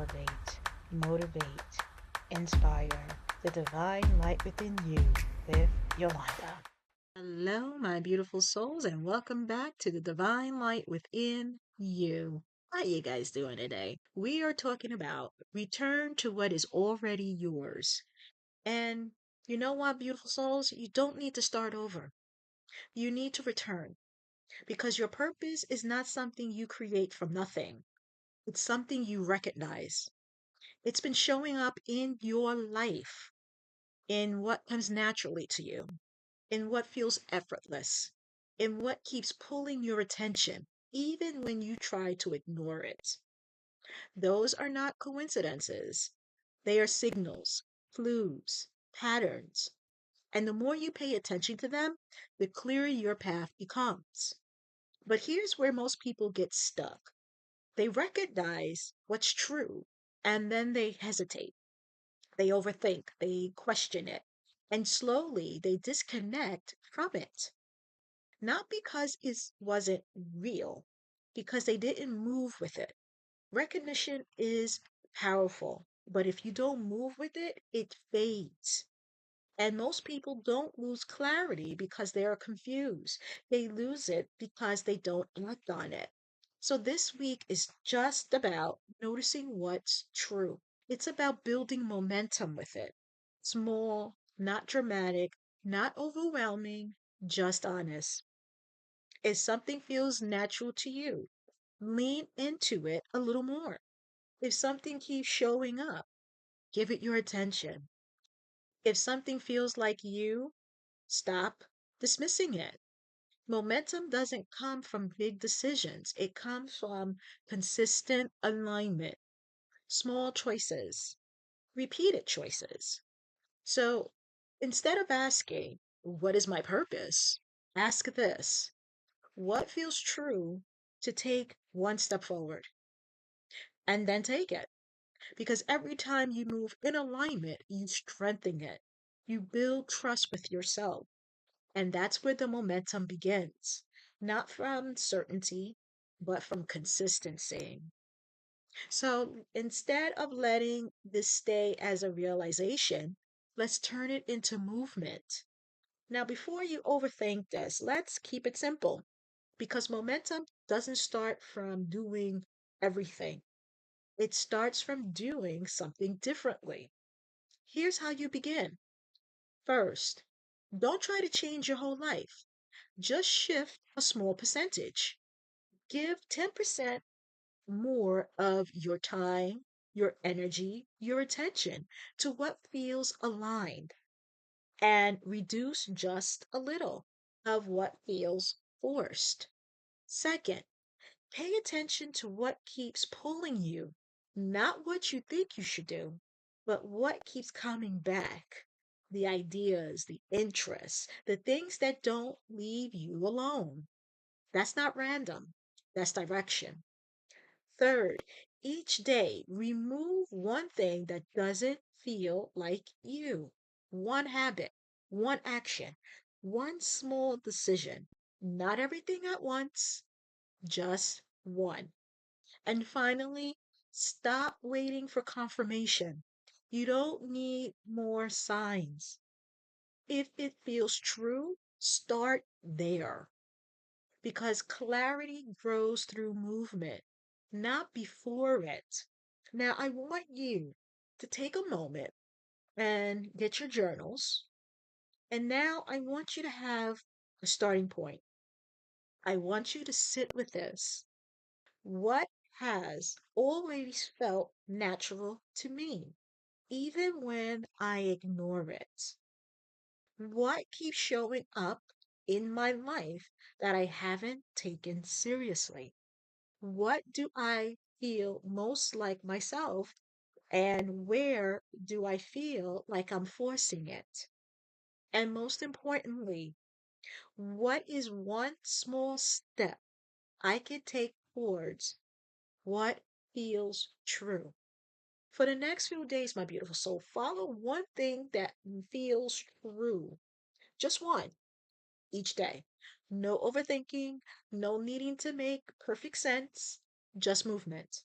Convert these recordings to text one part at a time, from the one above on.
elevate, motivate, inspire the divine light within you with Yolanda. Hello, my beautiful souls, and welcome back to the divine light within you. How you guys doing today? We are talking about return to what is already yours. And you know what, beautiful souls? You don't need to start over. You need to return because your purpose is not something you create from nothing. It's something you recognize. It's been showing up in your life, in what comes naturally to you, in what feels effortless, in what keeps pulling your attention, even when you try to ignore it. Those are not coincidences. They are signals, clues, patterns. And the more you pay attention to them, the clearer your path becomes. But here's where most people get stuck. They recognize what's true, and then they hesitate. They overthink, they question it, and slowly they disconnect from it. Not because it wasn't real, because they didn't move with it. Recognition is powerful, but if you don't move with it, it fades. And most people don't lose clarity because they are confused. They lose it because they don't act on it. So this week is just about noticing what's true. It's about building momentum with it. Small, not dramatic, not overwhelming, just honest. If something feels natural to you, lean into it a little more. If something keeps showing up, give it your attention. If something feels like you, stop dismissing it. Momentum doesn't come from big decisions, it comes from consistent alignment, small choices, repeated choices. So instead of asking, what is my purpose? Ask this: what feels true to take one step forward? And then take it. Because every time you move in alignment, you strengthen it. You build trust with yourself. And that's where the momentum begins. Not from certainty, but from consistency. So instead of letting this stay as a realization, let's turn it into movement. Now, before you overthink this, let's keep it simple because momentum doesn't start from doing everything, it starts from doing something differently. Here's how you begin. First, don't try to change your whole life, just shift a small percentage. Give 10% more of your time, your energy, your attention to what feels aligned and reduce just a little of what feels forced. Second, pay attention to what keeps pulling you, not what you think you should do, but what keeps coming back. The ideas, the interests, the things that don't leave you alone. That's not random, that's direction. Third, each day remove one thing that doesn't feel like you. One habit, one action, one small decision. Not everything at once, just one. And finally, stop waiting for confirmation. You don't need more signs. If it feels true, start there because clarity grows through movement, not before it. Now, I want you to take a moment and get your journals. And now I want you to have a starting point. I want you to sit with this. What has always felt natural to me, even when I ignore it? What keeps showing up in my life that I haven't taken seriously? What do I feel most like myself? And where do I feel like I'm forcing it? And most importantly, what is one small step I can take towards what feels true? For the next few days, my beautiful soul, follow one thing that feels true. Just one each day. No overthinking, no needing to make perfect sense, just movement.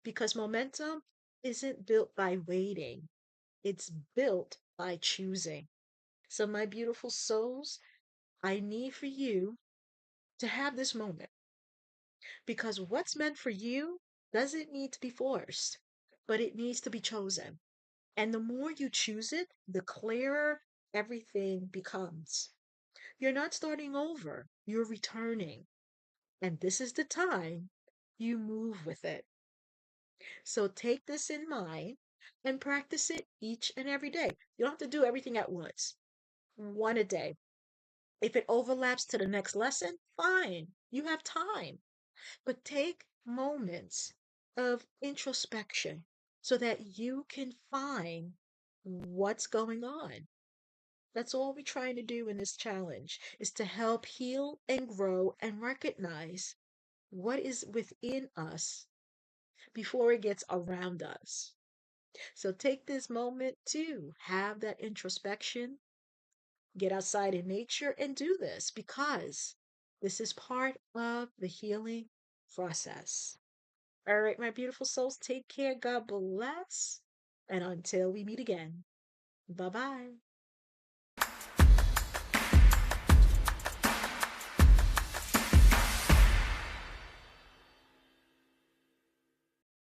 Because momentum isn't built by waiting, it's built by choosing. So, my beautiful souls, I need for you to have this moment because what's meant for you doesn't need to be forced, but it needs to be chosen. And the more you choose it, the clearer everything becomes. You're not starting over, you're returning. And this is the time you move with it. So take this in mind and practice it each and every day. You don't have to do everything at once, one a day. If it overlaps to the next lesson, fine, you have time. But take moments of introspection so that you can find what's going on. That's all we're trying to do in this challenge is to help heal and grow and recognize what is within us before it gets around us. So take this moment to have that introspection, get outside in nature and do this because this is part of the healing process. All right, my beautiful souls, take care. God bless. And until we meet again, bye bye.